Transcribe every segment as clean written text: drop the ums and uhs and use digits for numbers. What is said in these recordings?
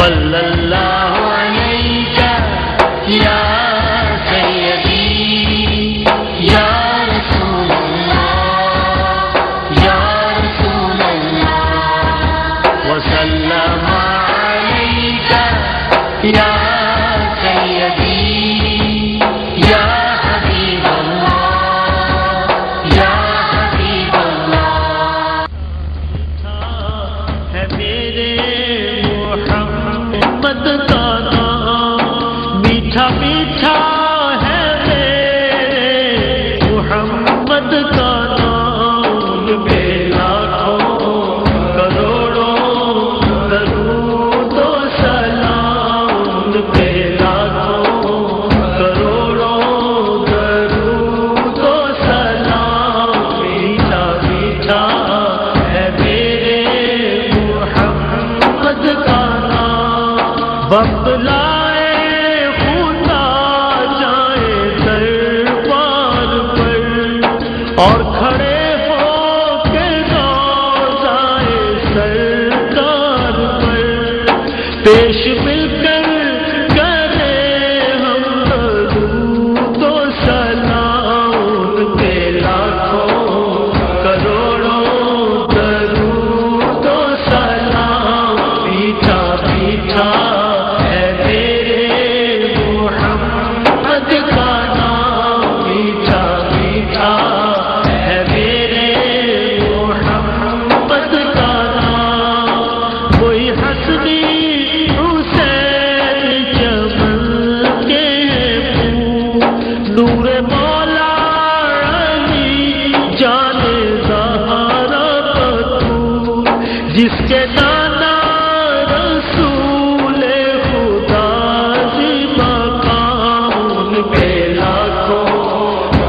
صلی اللہ علیہ یا سیدی یا رسول اللہ یا رسول اللہ وسلم علیک یا سیدی یا حبیب اللہ یا حبیب اللہ ہے میرے محمد کا نام میٹھا میٹھا ہے میرے محمد کا نام بے لاکھوں کروڑوں درود و سلام بے لاکھوں کروڑوں درود و سلام میٹھا میٹھا ہے میرے محمد کا نام وقت لائے خدا جائے دربار پر اور کھڑے ہو کے روضائے سرکار پر پیش مل کر کرے ہم درود و سلام کے لاکھوں کروڑوں درود و سلام میٹھا میٹھا ہے میرے محمد کا نام میٹھا میٹھا ہے میرے محمد کا نام کوئی حسنی حسین چمن کے پھول نور مولا علی جان زہرا بطول جس کے نانا رسول خدا ذی مقام بے لاکھوں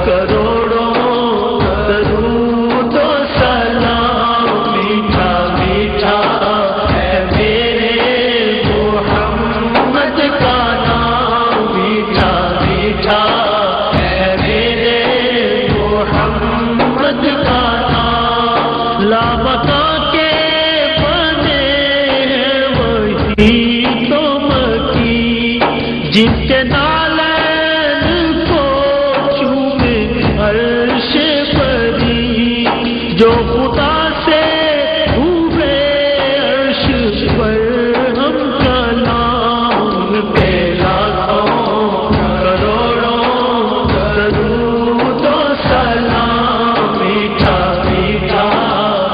کروڑوں درود و سلام میٹھا میٹھا ہے میرے محمد کا نام میٹھا میٹھا ہے میرے محمد کا نام لامکاں کے بنے ہیں وہی تو مکی جن کے نالین کو چومے عرش بری جو خدا سے ہوئے عرش پر ہم کلام بے لاکھوں کروڑوں درود و سلام میٹھا میٹھا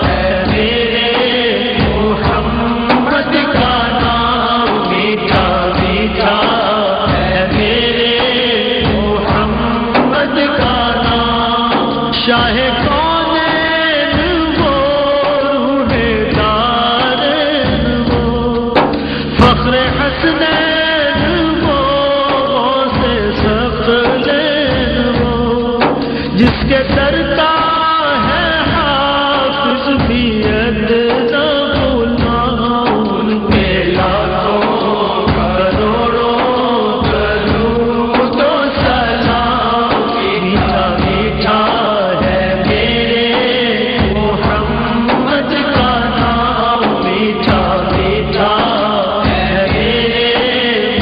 ہے میرے محمد کا نام میٹھا میٹھا ہے میرے محمد کا نام شاہ کونین وہ روح دارین وہ فخر حسنین وہ غوث ثقلین وہ جس کے در کا ہے حافظ بھی ادنا غلام بے لاکھوں کروڑوں درود و سلام میٹھا میٹھا ہے میرے محمد کا نام میٹھا میٹھا ہے میرے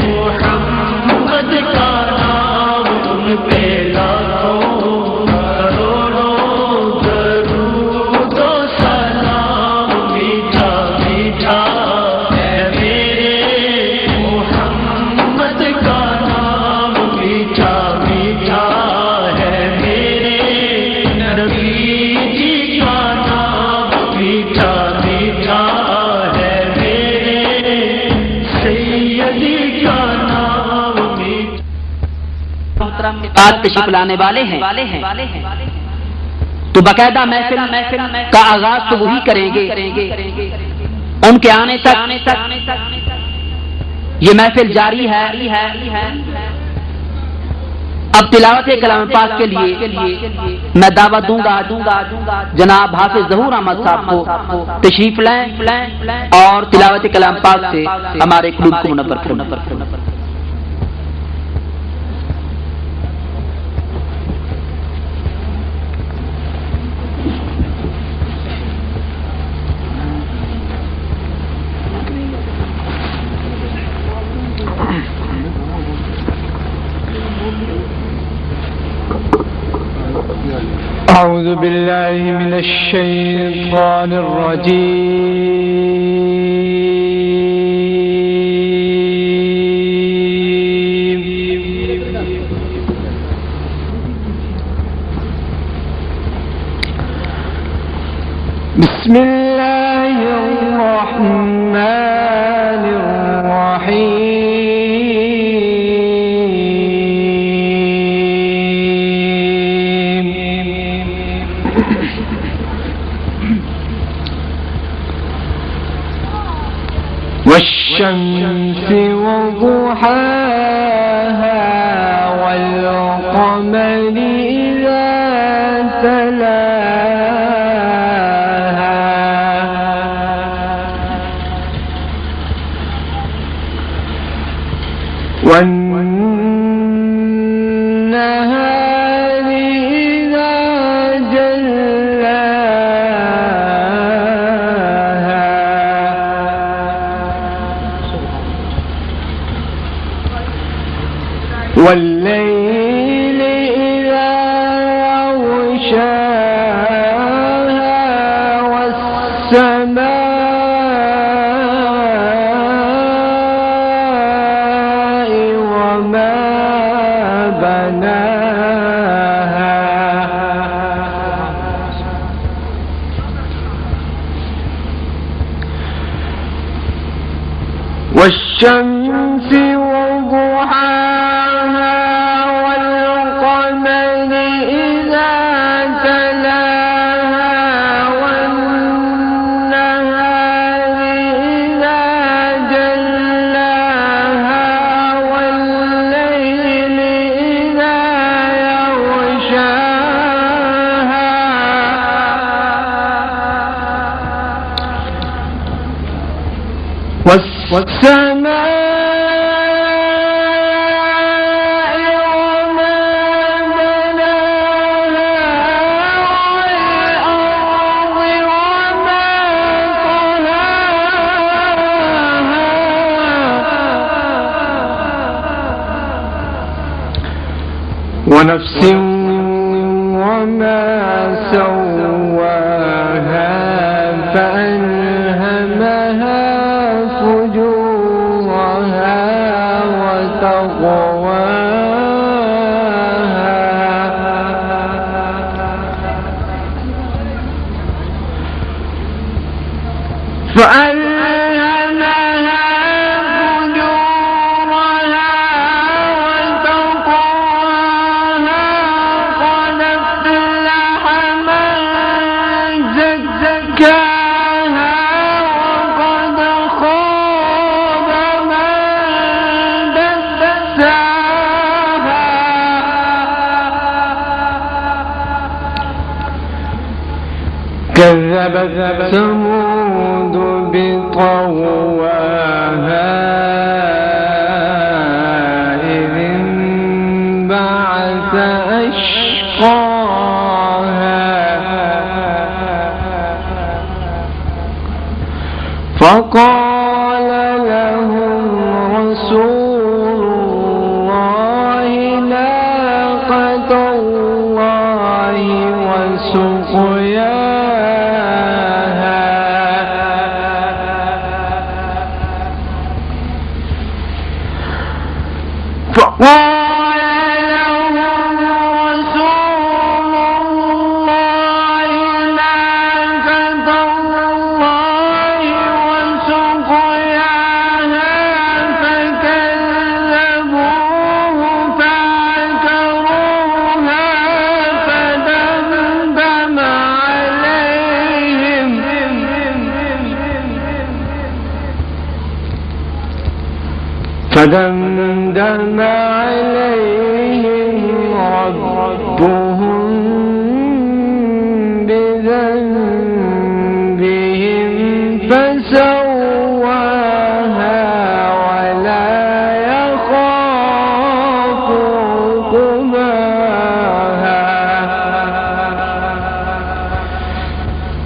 محمد کا نام ان پہ لاکھوں کروڑوں درود و سلام میٹھا میٹھا ہے میرے محمد کا نام میٹھا میٹھا ہے میرے نبی جی کا نام میٹھا میٹھا ہے میرے سیدی کا نام میٹھا محترم بات تشریف لانے والے ہیں تو باقاعدہ محفل کا آغاز تو وہی کریں گے ان کے آنے تک یہ محفل جاری ہے اب تلاوت کلام پاک کے لیے میں دعوت دوں گا جناب حافظ ظہور احمد صاحب کو تشریف لائیں اور تلاوت کلام پاک سے ہمارے قلوب کو منور فرمائیں. أعوذ بالله من الشيطان الرجيم. بسم الله الرحمن الرحيم. والشمس وضحاها والقمر إذا تلاها والنهار إذا جلاها والليل إذا يغشاها والسماء وما بناها والشمس وضحاها والقمر إذا تلاها والنهار إذا جلاها والليل إذا يغشاها والسماء وما بناها والأرض وما طحاها ونفس وما سواها فألهمها فجورها وتقواها فألهمها فجورها وتقواها قد أفلح من زكاها وقد خاب من دساها كذبت ثمود بطغواها إذ انبعث أشقاها فقال لهم رسول الله ناقة الله وسقياها فقال لهم رسول الله ناقة الله وسقياها فكذبوه فعقروها فدمدم عليهم ربهم بذنبهم فسواها ولا يخاف عقباها.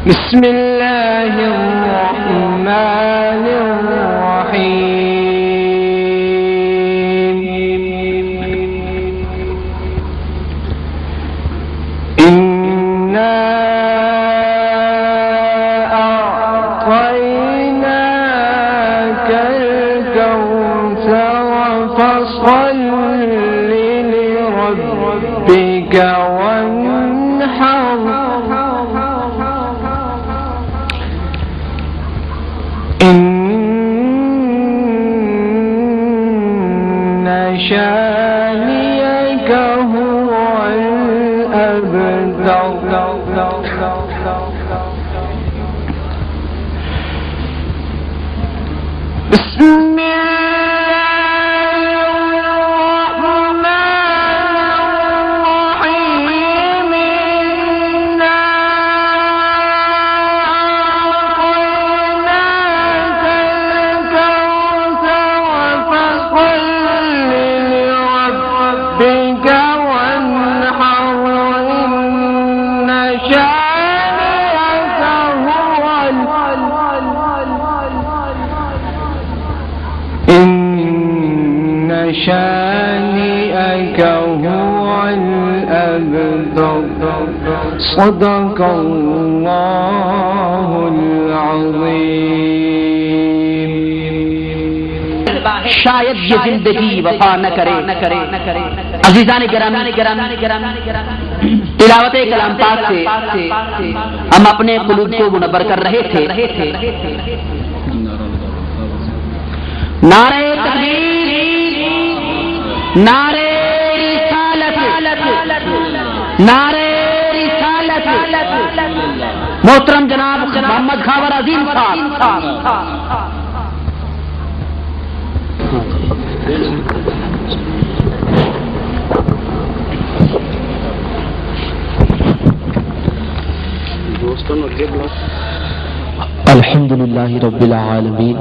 بسم الله الرحمن الرحيم. إن ربك وانحر إن شانئك هو الأبتر بسم شانئك هو الأبتر صدق الله العظيم. شاید یہ زندگی وفا نہ کرے. عزیزان گرامی تلاوت کلام پاک سے ہم اپنے قلوب کو منور کر رہے تھے. نعرہ تکبیر، نعرہ رسالت، نعرہ رسالت. محترم جناب محمد خاور عظیم صاحب الحمدللہ رب العالمین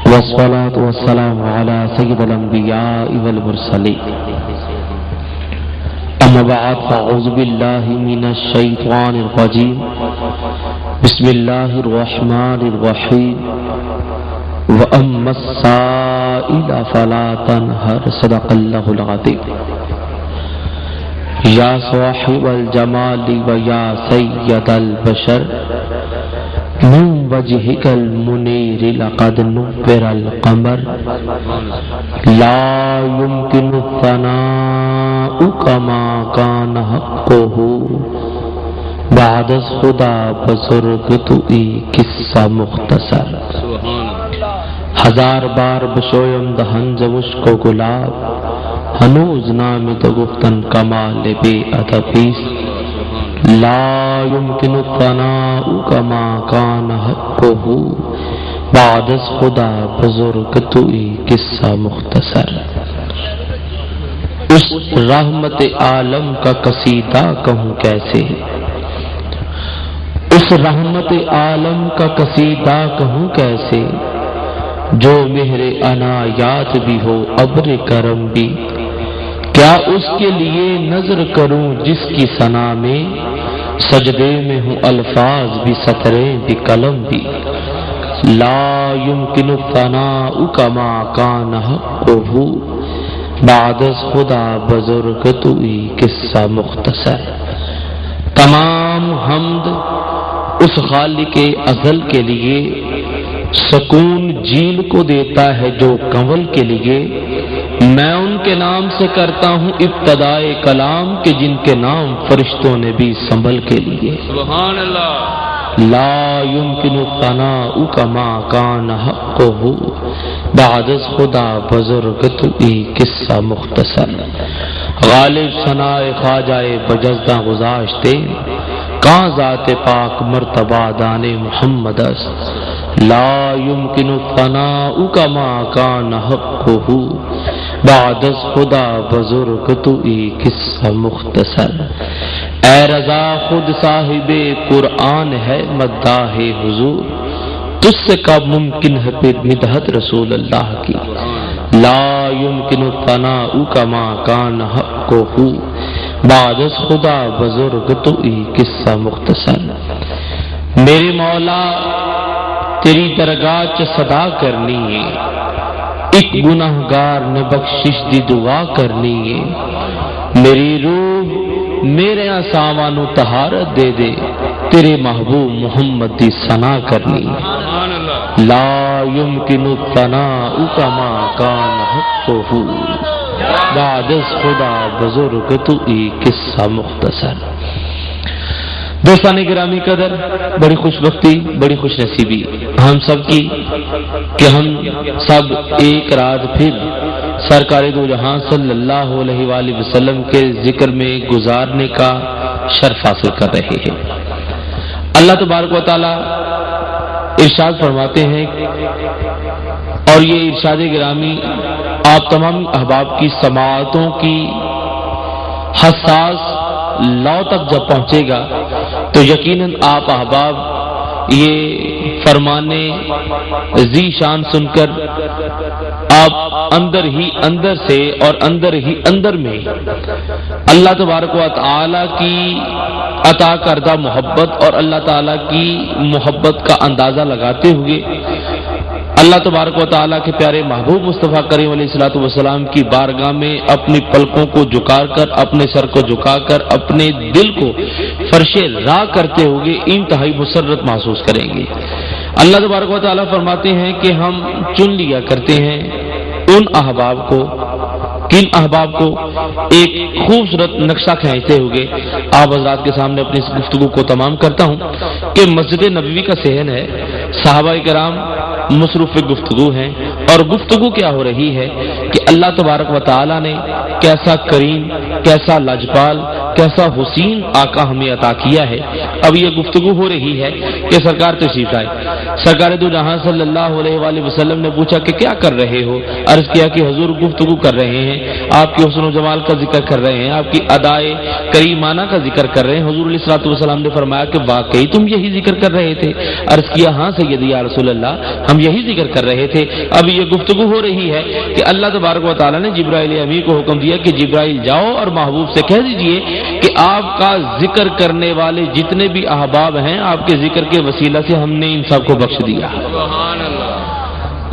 والصلاة والسلام على سید الانبیاء والمرسلین. اما بعد فاعوذ باللہ من الشیطان الرجیم. بسم اللہ الرحمن الرحیم. واما السائل فلا تنہر صدق اللہ العظیم. یا صاحب الجمال و یا سید البشر من وجهك المنير لقد نور القمر لا يمكن الثناء كما كان حقه بعد خدا بزرگ تو ای قصہ مختصر. ہزار بار بشویم دہن زمشک و گلاب ہنوز نام تو گفتن کمال بے ادبیست. لا يمكن الثناء كما كان حقه بعد خدا بزرگ تو ای قصہ مختصر. اس رحمت عالم کا قصیدہ کہوں کیسے، اس رحمت عالم کا قصیدہ کہوں کیسے، جو مہر عنایات بھی ہو ابر کرم بھی. کیا اس کے لیے نظر کروں جس کی ثنا میں سجدے میں ہوں الفاظ بھی سطریں بھی قلم بھی. لا يمكن الثناء كما كان حقه بعد خدا بزرگ تو ای قصہ مختصر. تمام حمد اس خالق ازل کے لیے، سکون جیل کو دیتا ہے جو کنول کے لیے. میں ان کے نام سے کرتا ہوں ابتدائے کلام کے جن کے نام فرشتوں نے بھی سنبھل کے لیے. سبحان اللہ. لا يمكن الثناء كما كان حقه بعد خدا بزرگ تو ای قصہ مختصر. غالب ثناء خواجہ بجزدہ گزاشتے کہاں ذات پاک مرتبہ دان محمد است. لا يمكن الثناء كما كان حقه بعد خدا بزرگ تو ای قصہ مختصر. اے رضا خود صاحب قرآن ہے مداح حضور، تجھ سے کب ممکن ہے پھر مدحت رسول اللہ کی. لا يمكن الثناء كما كان حقه بعد خدا بزرگ تو ای قصہ مختصر. میرے مولا تیری درگاہ چ صدا کرنی ہے، ایک گناہگار نے بخشش دی دعا کرنی ہے. میری روح میرے اساواں نو طہارت دے دے، تیرے محبوب محمد دی ثنا کرنی ہے. لا يمكن الثناء كما كان حقه بعد از خدا بزرگ تو ای قصہ مختصر۔ دوستان گرامی قدر، بڑی خوش بختی، بڑی خوش نصیبی ہم سب کی کہ ہم سب ایک رات پھر سرکار دو جہاں صلی اللہ علیہ وآلہ وسلم کے ذکر میں گزارنے کا شرف حاصل کر رہے ہیں۔ اللہ تبارک و تعالی ارشاد فرماتے ہیں، اور یہ ارشاد گرامی آپ تمام احباب کی سماعتوں کی حساس لو تک جب پہنچے گا تو یقیناً آپ احباب یہ فرمانے ذی شان سن کر آپ اندر ہی اندر سے اور اندر ہی اندر میں اللہ تبارک و تعالی کی عطا کردہ محبت اور اللہ تعالی کی محبت کا اندازہ لگاتے ہوئے اللہ تبارک و تعالیٰ کے پیارے محبوب مصطفیٰ کریم علیہ الصلوۃ والسلام کی بارگاہ میں اپنی پلکوں کو جھکا کر، اپنے سر کو جھکا کر، اپنے دل کو فرش راہ کرتے ہوئے انتہائی مسرت محسوس کریں گے۔ اللہ تبارک و تعالیٰ فرماتے ہیں کہ ہم چن لیا کرتے ہیں ان احباب کو، کن احباب کو؟ ایک خوبصورت نقشہ کھینچتے ہوئے آپ حضرات کے سامنے اپنی اس گفتگو کو تمام کرتا ہوں کہ مسجد نبوی کا صحن ہے، صحابہ کرام مصروف گفتگو ہیں، اور گفتگو کیا ہو رہی ہے کہ اللہ تبارک و تعالی نے کیسا کریم، کیسا لاجپال، کیسا حسین آقا ہمیں عطا کیا ہے۔ اب یہ گفتگو ہو رہی ہے کہ سرکار تشریف لائے۔ سرکار دو جہاں صلی اللہ علیہ وآلہ وسلم نے پوچھا کہ کیا کر رہے ہو؟ عرض کیا کہ حضور گفتگو کر رہے ہیں، آپ کے حسن و جمال کا ذکر کر رہے ہیں، آپ کی ادائے کریمانہ کا ذکر کر رہے ہیں۔ حضور علیہ الصلوۃ والسلام نے فرمایا کہ واقعی تم یہی ذکر کر رہے تھے؟ عرض کیا ہاں سیدی یا رسول اللہ، ہم یہی ذکر کر رہے تھے۔ اب یہ گفتگو ہو رہی ہے کہ اللہ تبارک و تعالیٰ نے جبرائیل امین کو حکم دیا کہ جبرائیل جاؤ اور محبوب سے کہہ دیجئے کہ آپ کا ذکر کرنے والے جتنے بھی احباب ہیں، آپ کے ذکر کے وسیلہ سے ہم نے ان سب کو بخش دیا۔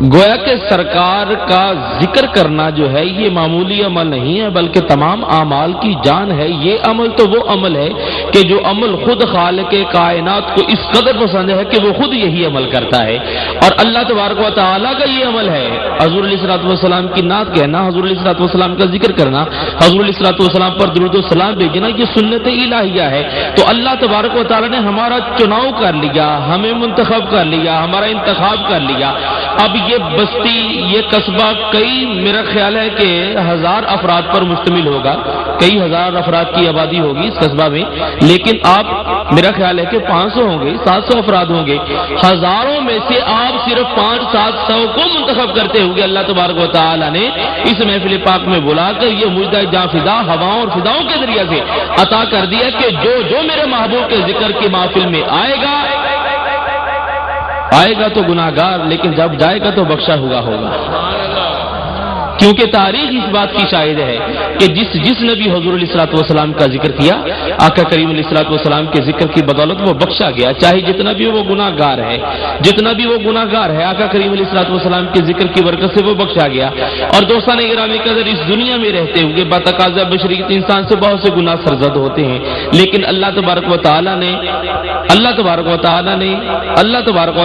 گویا کہ سرکار کا ذکر کرنا جو ہے یہ معمولی عمل نہیں ہے، بلکہ تمام اعمال کی جان ہے۔ یہ عمل تو وہ عمل ہے کہ جو عمل خود خالق کائنات کو اس قدر پسند ہے کہ وہ خود یہی عمل کرتا ہے، اور اللہ تبارک و تعالیٰ کا یہ عمل ہے حضور علیہ الصلوۃ والسلام کی نعت کہنا، حضور علیہ الصلوۃ والسلام کا ذکر کرنا، حضور علیہ الصلوۃ والسلام پر درود و سلام بھیجنا، یہ سنت الہیہ ہے۔ تو اللہ تبارک و تعالیٰ نے ہمارا چناؤ کر لیا، ہمیں منتخب کر لیا، ہمارا انتخاب کر لیا۔ اب یہ بستی، یہ قصبہ کئی، میرا خیال ہے کہ 1000 افراد پر مشتمل ہوگا، کئی ہزار افراد کی آبادی ہوگی اس قصبہ میں، لیکن آپ، میرا خیال ہے کہ 500 ہوں گے، 700 افراد ہوں گے۔ ہزاروں میں سے آپ صرف 500-700 کو منتخب کرتے ہوئے اللہ تبارک و تعالیٰ نے اس محفل پاک میں بلا کر یہ مجدہ جاں فضا ہواؤں اور فضاؤں کے ذریعے سے عطا کر دیا کہ جو میرے محبوب کے ذکر کی محفل میں آئے گا تو گناہگار، لیکن جب جائے گا تو بخشا ہوا ہوگا۔ کیونکہ تاریخ اس بات کی شاہد ہے کہ جس نے بھی حضور علیہ الصلوۃ والسلام کا ذکر کیا، آقا کریم علیہ الصلوۃ والسلام کے ذکر کی بدولت وہ بخشا گیا، چاہے جتنا بھی وہ گناہگار ہے، جتنا بھی وہ گناہگار ہے، آقا کریم علیہ الصلوۃ والسلام کے ذکر کی برکت سے وہ بخشا گیا۔ اور دوستان گرامی قدر، اس دنیا میں رہتے ہوئے بتقاضا بشریت انسان سے بہت سے گناہ سرزد ہوتے ہیں، لیکن اللہ تبارک و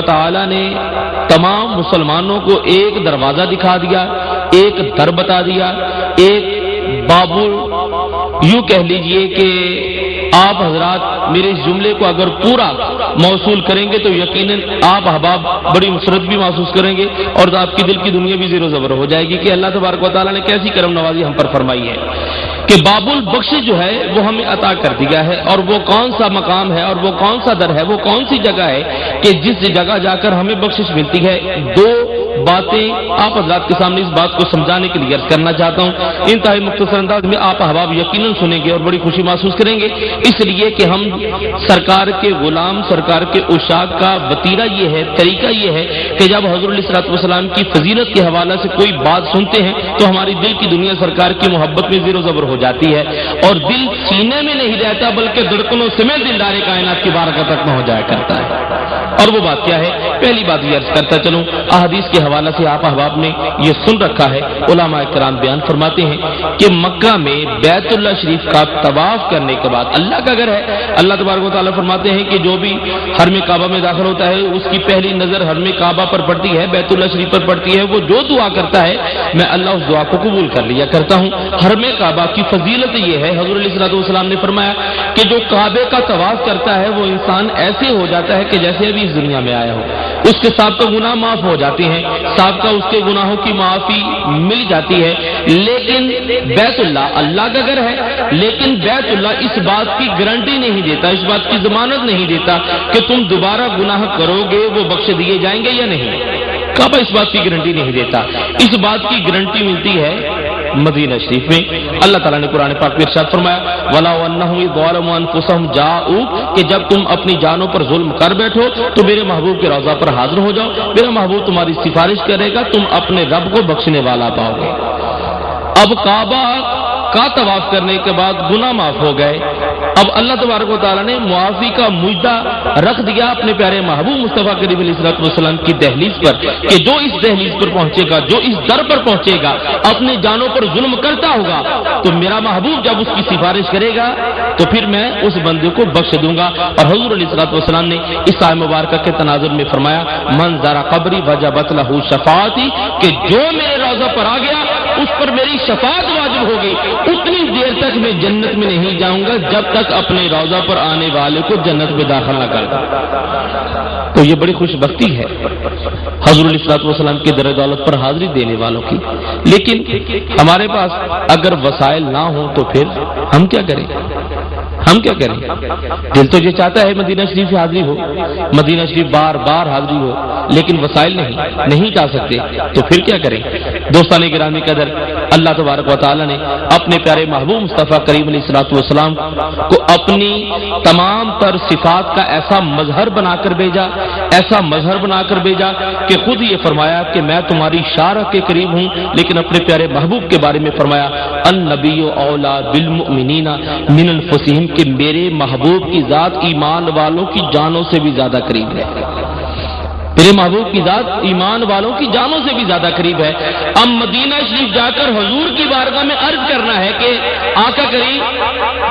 تعالیٰ نے تمام مسلمانوں کو ایک دروازہ دکھا دیا، ایک در بتا دیا، ایک بابل، یوں کہہ لیجئے کہ آپ حضرات میرے اس جملے کو اگر پورا موصول کریں گے تو یقیناً آپ احباب بڑی مسرت بھی محسوس کریں گے، اور آپ کی دل کی دنیا بھی زیر و زبر ہو جائے گی کہ اللہ تبارک و تعالیٰ نے کیسی کرم نوازی ہم پر فرمائی ہے کہ باب البخش جو ہے وہ ہمیں عطا کر دیا ہے۔ اور وہ کون سا مقام ہے اور وہ کون سا در ہے، وہ کون سی جگہ ہے کہ جس جگہ جا کر ہمیں بخشش ملتی ہے؟ دو باتیں آپ حضرات کے سامنے اس بات کو سمجھانے کے لیے عرض کرنا چاہتا ہوں، انتہائی مختصر انداز میں آپ احباب یقیناً سنیں گے اور بڑی خوشی محسوس کریں گے، اس لیے کہ ہم سرکار کے غلام، سرکار کے عشاق کا وتیرہ یہ ہے، طریقہ یہ ہے کہ جب حضور علیہ الصلوۃ والسلام کی فضیلت کے حوالے سے کوئی بات سنتے ہیں تو ہماری دل کی دنیا سرکار کی محبت میں زیر و زبر ہو جاتی ہے، اور دل سینے میں نہیں رہتا بلکہ دھڑکنوں سمیت دلدار کائنات کی بارگاہ تک پہنچ جایا کرتا ہے۔ اور وہ بات کیا ہے پہلی بات یہ عرض کرتا چلوں، احادیث کے حوالے سے آپ احباب نے یہ سن رکھا ہے، علماء کرام بیان فرماتے ہیں کہ مکہ میں بیت اللہ شریف کا طواف کرنے کے بعد اللہ کا گھر ہے، اللہ تبارک و تعالیٰ فرماتے ہیں کہ جو بھی حرم کعبہ میں داخل ہوتا ہے اس کی پہلی نظر حرم کعبہ پر پڑتی ہے، بیت اللہ شریف پر پڑتی ہے، وہ جو دعا کرتا ہے میں اللہ اس دعا کو قبول کر لیا کرتا ہوں۔ حرم کعبہ کی فضیلت یہ ہے، حضور علیہ الصلوۃ والسلام نے فرمایا کہ جو کعبے کا طواف کرتا ہے وہ انسان ایسے ہو جاتا ہے کہ جیسے ابھی اس دنیا میں آیا ہو، اس کے سابقہ گناہ معاف ہو جاتے ہیں، سابقہ اس کے گناہوں کی معافی مل جاتی ہے۔ لیکن بیت اللہ اللہ کا گھر ہے، لیکن بیت اللہ اس بات کی گارنٹی نہیں دیتا، اس بات کی ضمانت نہیں دیتا کہ تم دوبارہ گناہ کرو گے وہ بخش دیے جائیں گے یا نہیں۔ کعبہ اس بات کی گارنٹی نہیں دیتا، اس بات کی گارنٹی ملتی ہے مدینہ شریف میں۔ اللہ تعالیٰ نے قرآن پاک میں ارشاد فرمایا وَلَوْ أَنَّهُمْ إِذْ ظَلَمُوا أَنفُسَهُمْ جَاءُوكَ، کہ جب تم اپنی جانوں پر ظلم کر بیٹھو تو میرے محبوب کے روضہ پر حاضر ہو جاؤ، میرا محبوب تمہاری سفارش کرے گا، تم اپنے رب کو بخشنے والا پاؤ گے۔ اب کعبہ کا طواف کرنے کے بعد گناہ معاف ہو گئے، اب اللہ تبارک و تعالیٰ نے معافی کا مجدہ رکھ دیا اپنے پیارے محبوب مصطفیٰ کریم علیہ الصلوۃ والسلام کی دہلیز پر کہ جو اس دہلیز پر پہنچے گا، جو اس در پر پہنچے گا، اپنے جانوں پر ظلم کرتا ہوگا تو میرا محبوب جب اس کی سفارش کرے گا تو پھر میں اس بندے کو بخش دوں گا۔ اور حضور علیہ الصلوۃ والسلام نے اس آیت مبارکہ کے تناظر میں فرمایا من زار قبری وجبت لہ شفاعتی، کہ جو میرے روضہ پر آ گیا اس پر میری شفاعت واجب ہوگی، اتنی دیر تک میں جنت میں نہیں جاؤں گا جب تک اپنے روضہ پر آنے والے کو جنت میں داخل نہ کر دوں۔ تو یہ بڑی خوش بختی ہے حضور علیہ الصلوۃ والسلام کے در دولت پر حاضری دینے والوں کی۔ لیکن ہمارے پاس اگر وسائل نہ ہوں تو پھر ہم کیا کریں؟ ہم کیا کریں؟ دل تو یہ چاہتا ہے مدینہ شریف سے حاضری ہو، مدینہ شریف بار بار حاضری ہو، لیکن وسائل نہیں جا سکتے، تو پھر کیا کریں؟ دوستان گرامی قدر، اللہ تبارک و تعالیٰ نے اپنے پیارے محبوب مصطفیٰ کریم علیہ الصلوۃ والسلام کو اپنی تمام تر صفات کا ایسا مظہر بنا کر بھیجا، ایسا مظہر بنا کر بھیجا کہ خود یہ فرمایا کہ میں تمہاری شارح کے قریب ہوں، لیکن اپنے پیارے محبوب کے بارے میں فرمایا النبی اولا بالمؤمنین من انفسہم، کہ میرے محبوب کی ذات ایمان والوں کی جانوں سے بھی زیادہ قریب ہے، میرے محبوب کی ذات ایمان والوں کی جانوں سے بھی زیادہ قریب ہے۔ اب مدینہ شریف جا کر حضور کی بارگاہ میں عرض کرنا ہے کہ آقا کریم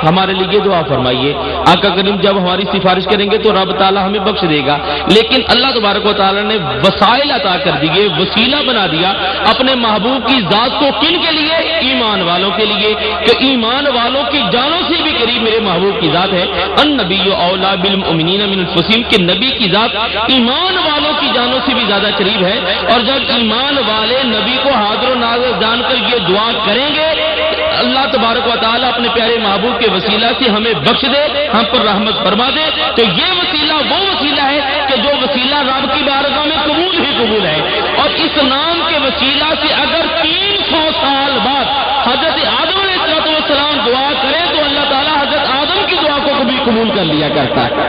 ہمارے لیے دعا فرمائیے، آقا کریم جب ہماری سفارش کریں گے تو رب تعالیٰ ہمیں بخش دے گا، لیکن اللہ تبارک و تعالیٰ نے وسائل عطا کر دیے، وسیلہ بنا دیا اپنے محبوب کی ذات کو، کن کے لیے؟ ایمان والوں کے لیے، کہ ایمان والوں کی جانوں سے بھی قریب میرے محبوب کی ذات ہے۔ النبی اولا بالمؤمنین من انفسہم، کہ نبی کی ذات ایمان والوں کی جانوں سے بھی زیادہ قریب ہے، اور جب ایمان والے نبی کو حاضر و ناظر جان کر یہ دعا کریں گے اللہ تبارک و تعالیٰ اپنے پیارے محبوب کے وسیلہ سے ہمیں بخش دے، ہم پر رحمت فرما دے، تو یہ وسیلہ وہ وسیلہ ہے کہ جو وسیلہ رب کی بارگاہ میں قبول ہی قبول ہے۔ اور اس نام کے وسیلہ سے اگر 300 سال بعد حضرت آدم علیہ السلام دعا کرے تو اللہ تعالیٰ حضرت آدم کی دعا کو کبھی قبول کر لیا کرتا ہے،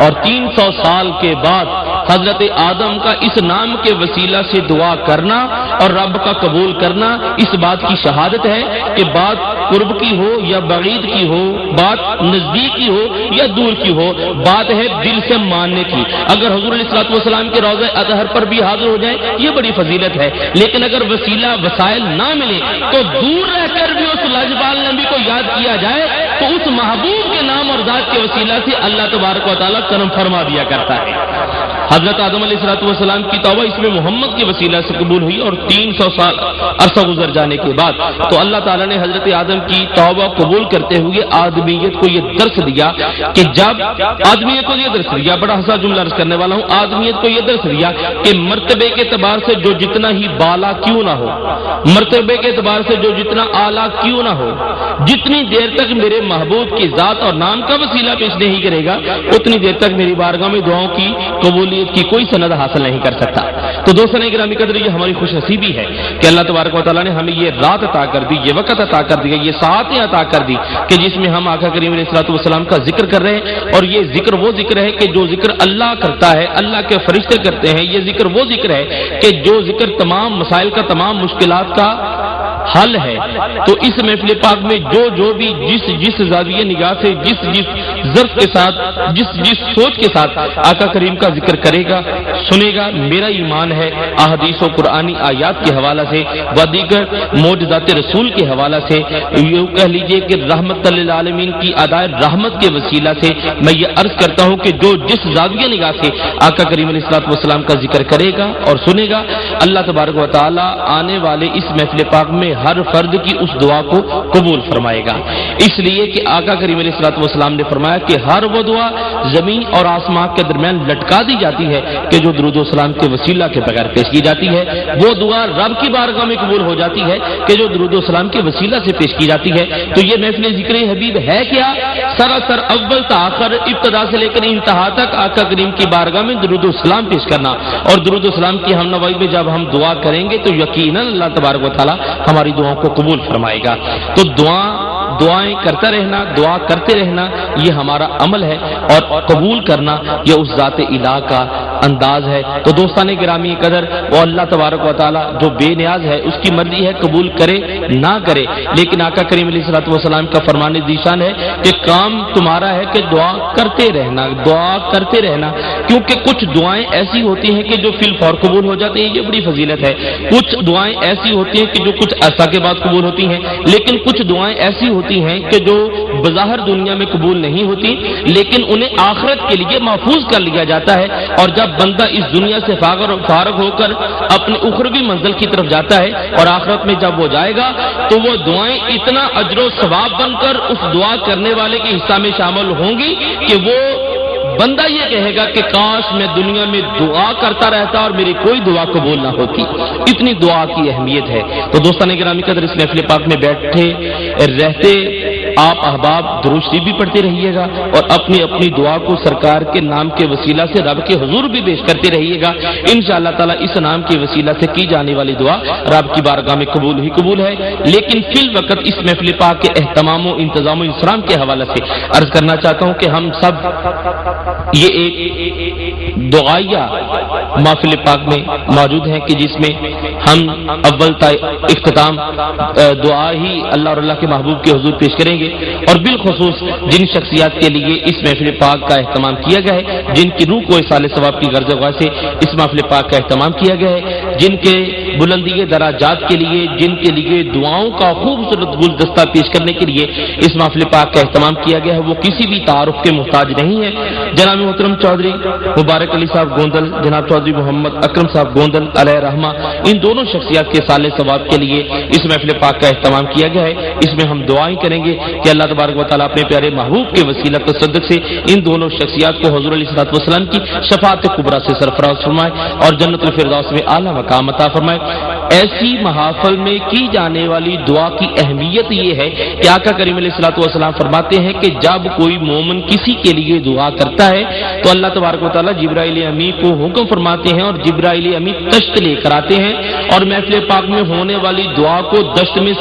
اور 300 سال کے بعد حضرت آدم کا اس نام کے وسیلہ سے دعا کرنا اور رب کا قبول کرنا اس بات کی شہادت ہے کہ بات قرب کی ہو یا بعید کی ہو، بات نزدیک کی ہو یا دور کی ہو، بات ہے دل سے ماننے کی۔ اگر حضور علیہ الصلوۃ والسلام کے روضہ اطہر پر بھی حاضر ہو جائے یہ بڑی فضیلت ہے، لیکن اگر وسیلہ وسائل نہ ملے تو دور رہ کر بھی اس لاجوال نبی کو یاد کیا جائے تو اس محبوب کے نام اور ذات کے وسیلہ سے اللہ تبارک و تعالیٰ کرم فرما دیا کرتا ہے۔ حضرت آدم علیہ السلام کی توبہ اس میں محمد کے وسیلہ سے قبول ہوئی، اور 300 سال عرصہ گزر جانے کے بعد تو اللہ تعالیٰ نے حضرت آدم کی توبہ قبول کرتے ہوئے آدمیت کو یہ درس دیا کہ جب آدمیت کو یہ درس دیا، بڑا حساس جملہ عرض کرنے والا ہوں، آدمیت کو یہ درس دیا کہ مرتبے کے اعتبار سے جو جتنا ہی بالا کیوں نہ ہو، مرتبے کے اعتبار سے جو جتنا اعلیٰ کیوں نہ ہو، جتنی دیر تک میرے محبوب کی ذات اور نام کا وسیلہ پیش نہیں کرے گا اتنی دیر تک میری بارگاہ میں دعاؤں کی قبولیت کی کوئی سند حاصل نہیں کر سکتا۔ تو دوستان گرامی قدر، یہ ہماری خوش نصیبی ہے کہ اللہ تبارک و تعالیٰ نے ہمیں یہ رات عطا کر دی، یہ وقت عطا کر دیا، یہ ساعتیں عطا کر دی کہ جس میں ہم آقا کریم علیہ الصلوۃ والسلام کا ذکر کر رہے ہیں، اور یہ ذکر وہ ذکر ہے کہ جو ذکر اللہ کرتا ہے، اللہ کے فرشتے کرتے ہیں، یہ ذکر وہ ذکر ہے کہ جو ذکر تمام مسائل کا، تمام مشکلات کا حل ہے۔ تو اس محفل پاک میں جو بھی جس زاویہ نگاہ سے جس ظرف کے ساتھ، جس سوچ کے ساتھ آقا کریم کا ذکر کرے گا، سنے گا، میرا ایمان ہے احادیث و قرآنی آیات کے حوالہ سے و دیگر معجزات رسول کے حوالہ سے، یوں کہہ لیجئے کہ رحمت للعالمین کی ادائے رحمت کے وسیلہ سے میں یہ عرض کرتا ہوں کہ جو جس زاویہ نگاہ سے آقا کریم علیہ الصلوۃ والسلام کا ذکر کرے گا اور سنے گا، اللہ تبارک و تعالی آنے والے اس محفل پاک میں ہر فرد کی اس دعا کو قبول فرمائے گا، اس لیے کہ آقا کریم علیہ الصلوۃ والسلام نے فرمایا کہ ہر وہ دعا زمین اور آسمان کے درمیان لٹکا دی جاتی ہے کہ جو درود و سلام کے وسیلہ کے بغیر پیش کی جاتی ہے، وہ دعا رب کی بارگاہ میں قبول ہو جاتی ہے کہ جو درود و سلام کے وسیلہ سے پیش کی جاتی ہے۔ تو یہ محفل ذکر حبیب ہے کیا؟ سراسر اول تا آخر، ابتدا سے لے کر انتہا تک آقا کریم کی بارگاہ میں درود و سلام پیش کرنا، اور درود و سلام کی ہم نوائی میں جب ہم دعا کریں گے تو یقیناً اللہ تبارک و تعالی ہماری دعاؤں کو قبول فرمائے گا۔ تو دعائیں کرتا رہنا، دعا کرتے رہنا، یہ ہمارا عمل ہے، اور قبول کرنا یہ اس ذات الہ کا انداز ہے۔ تو دوستان گرامی قدر، وہ اللہ تبارک و تعالی جو بے نیاز ہے، اس کی مرضی ہے قبول کرے نہ کرے، لیکن آقا کریم علیہ الصلوۃ والسلام کا فرمان ذیشان ہے کہ کام تمہارا ہے کہ دعا کرتے رہنا، دعا کرتے رہنا، کیونکہ کچھ دعائیں ایسی ہوتی ہیں کہ جو فی الفور قبول ہو جاتی ہیں، یہ بڑی فضیلت ہے۔ کچھ دعائیں ایسی ہوتی ہیں کہ جو کچھ عرصہ کے بعد قبول ہوتی ہیں، لیکن کچھ دعائیں ایسی ہوتی ہیں کہ جو بظاہر دنیا میں قبول نہیں ہوتی، لیکن انہیں آخرت کے لیے محفوظ کر لیا جاتا ہے، اور جب بندہ اس دنیا سے فارغ ہو کر اپنے اخروی منزل کی طرف جاتا ہے اور آخرت میں جب وہ جائے گا تو وہ دعائیں اتنا اجر و ثواب بن کر اس دعا کرنے والے کے حصہ میں شامل ہوں گی کہ وہ بندہ یہ کہے گا کہ کاش میں دنیا میں دعا کرتا رہتا اور میری کوئی دعا قبول نہ ہوتی، اتنی دعا کی اہمیت ہے۔ تو دوستان گرامی قدر، اس محفل پاک میں بیٹھے رہتے آپ احباب درود شریف بھی پڑھتے رہیے گا، اور اپنی اپنی دعا کو سرکار کے نام کے وسیلہ سے رب کے حضور بھی پیش کرتے رہیے گا۔ انشاءاللہ تعالی اس نام کے وسیلہ سے کی جانے والی دعا رب کی بارگاہ میں قبول ہی قبول ہے۔ لیکن فی الوقت اس محفل پاک کے اہتمام و انتظام و انصرام کے حوالے سے عرض کرنا چاہتا ہوں کہ ہم سب یہ ایک دعائیہ محفل پاک میں موجود ہیں کہ جس میں ہم اول تا اختتام دعا ہی اللہ اور اللہ کے محبوب کے حضور پیش کریں گے، اور بالخصوص جن شخصیات کے لیے اس محفل پاک کا اہتمام کیا گیا ہے، جن کی روح کو اصال ثواب کی غرض سے اس محفل پاک کا اہتمام کیا گیا ہے، جن کے بلندی دراجات کے لیے، جن کے لیے دعاؤں کا خوبصورت گلدستہ پیش کرنے کے لیے اس محفل پاک کا اہتمام کیا گیا ہے، وہ کسی بھی تعارف کے محتاج نہیں ہے۔ جناب محترم چودھری مبارک علی صاحب گوندل، جناب چودھری محمد اکرم صاحب گوندل علیہ رحمہ، ان دونوں شخصیات کے صالح ثواب کے لیے اس محفل پاک کا اہتمام کیا گیا ہے۔ اس میں ہم دعائیں کریں گے کہ اللہ تبارک و تعالیٰ اپنے پیارے محبوب کے وسیلہ تصدق سے ان دونوں شخصیات کو حضور علیہ الصلوۃ والسلام کی شفاعت کبریٰ سے سرفراز فرمائے اور جنت الفردوس میں اعلیٰ مقام عطا فرمائے۔ ایسی محافل میں کی جانے والی دعا کی اہمیت یہ ہے کہ آقا کریم علیہ الصلوۃ والسلام فرماتے ہیں کہ جب کوئی مومن کسی کے لیے دعا کرتا ہے تو اللہ تبارک و تعالیٰ جبرائیل امی کو حکم فرماتے ہیں، اور جبرائیل امی تشت لے کر آتے ہیں اور محفل پاک میں ہونے والی دعا کو تشت میں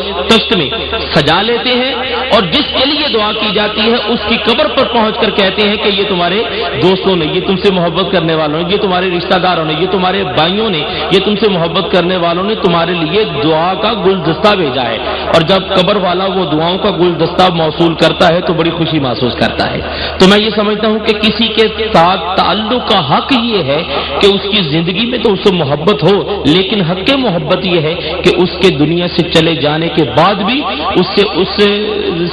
سجا لیتے ہیں، اور جس کے لیے دعا کی جاتی ہے اس کی قبر پر پہنچ کر کہتے ہیں کہ یہ تمہارے دوستوں نے، یہ تم سے محبت کرنے والوں نے، یہ تمہارے رشتہ داروں نے، یہ تمہارے بھائیوں نے، یہ تم سے محبت کرنے والوں نے تمہارے لیے دعا کا گلدستہ بھیجا ہے۔ اور جب قبر والا وہ دعاؤں کا گلدستہ موصول کرتا ہے تو بڑی خوشی محسوس کرتا ہے۔ تو میں یہ سمجھتا ہوں کہ کسی کے ساتھ تعلق کا حق یہ ہے کہ اس کی زندگی میں تو اس سے محبت ہو، لیکن حق کے محبت یہ ہے کہ اس کے دنیا سے چلے جانے کے بعد بھی اس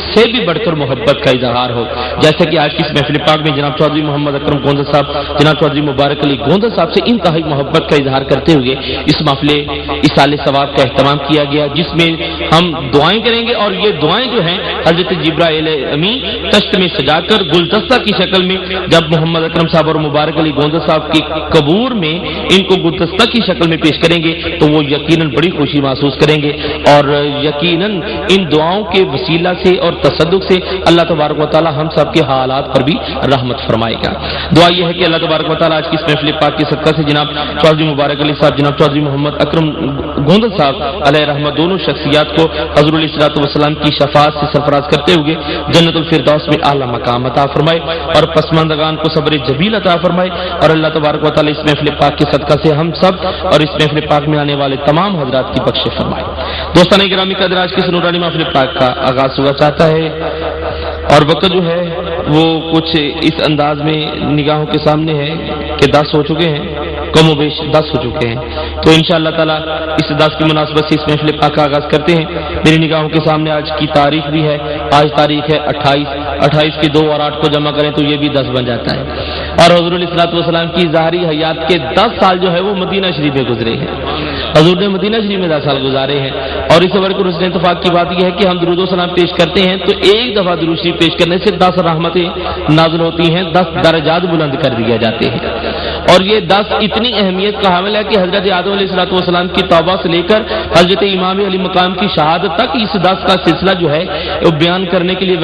سے بھی بڑھ کر محبت کا اظہار ہو، جیسا کہ آج کی اس محفل پاک میں جناب چودھری محمد اکرم گوندل صاحب، جناب چودھری مبارک علی گوندل صاحب سے انتہائی محبت کا اظہار کرتے ہوئے اس محفل اصال ثواب کا اہتمام کیا گیا، جس میں ہم دعائیں کریں گے، اور یہ دعائیں جو ہیں حضرت جبرائیل امی تشت میں سجا کر گلدستہ کی شکل میں جب محمد اکرم صاحب اور مبارک علی گوندل صاحب کی قبور میں ان کو گلدستہ کی شکل میں پیش کریں گے تو وہ یقیناً بڑی خوشی محسوس کریں گے، اور یقیناً ان دعاؤں کے وسیلہ سے اور تصدق سے اللہ تبارک و تعالی ہم سب کے حالات پر بھی رحمت فرمائے گا۔ دعا یہ ہے کہ اللہ تبارک و تعالی آج کی اس محفل پاک کے صدقہ سے جناب چودھری مبارک علی صاحب، جناب چودھری محمد اکرم گوندل صاحب علیہ رحمت دونوں شخصیات کو حضور علیہ الصلوۃ والسلام کی شفاعت سے سرفراز کرتے ہوئے جنت الفردوس میں اعلیٰ مقام عطا فرمائے اور پسماندگان کو صبر جمیل عطا فرمائے، اور اللہ تبارک و تعالی اس محفل پاک کے صدقہ سے ہم سب اور اس محفل پاک میں آنے والے تمام حضرات کی بخشش فرمائے۔ دوستان گرامی قدر، آج کی اس نورانی محفل پاک کا آغاز ہوا چاہتا ہے اور وقت جو ہے وہ کچھ اس انداز میں نگاہوں کے سامنے ہے کہ 10 ہو چکے ہیں، کم و بیش 10 ہو چکے ہیں. تو انشاءاللہ تعالی اس 10 کی مناسبت سے اس محفل پاک کا آغاز کرتے ہیں. میری نگاہوں کے سامنے آج کی تاریخ بھی ہے. آج تاریخ ہے 28 کے 2 اور 8 کو جمع کریں تو یہ بھی 10 بن جاتا ہے. اور حضور علیہ الصلوۃ والسلام کی ظاہری حیات کے 10 سال جو ہے وہ مدینہ شریف میں گزرے ہیں. حضور نے مدینہ شریف میں 10 سال گزارے ہیں. اور اس خبر کو حسن اتفاق کی بات یہ ہے کہ ہم درود و سلام پیش کرتے ہیں تو ایک دفعہ درود شریف پیش کرنے سے 10 رحمتیں نازل ہوتی ہیں، 10 درجات بلند کر دیے جاتے ہیں. اور یہ 10 اتنی اہمیت کا حامل ہے کہ حضرت آدم علیہ الصلوۃ والسلام کی توبہ سے لے کر حضرت امام علی مقام کی شہادت تک اس 10 کا سلسلہ جو ہے وہ بیان کرنے کے لیے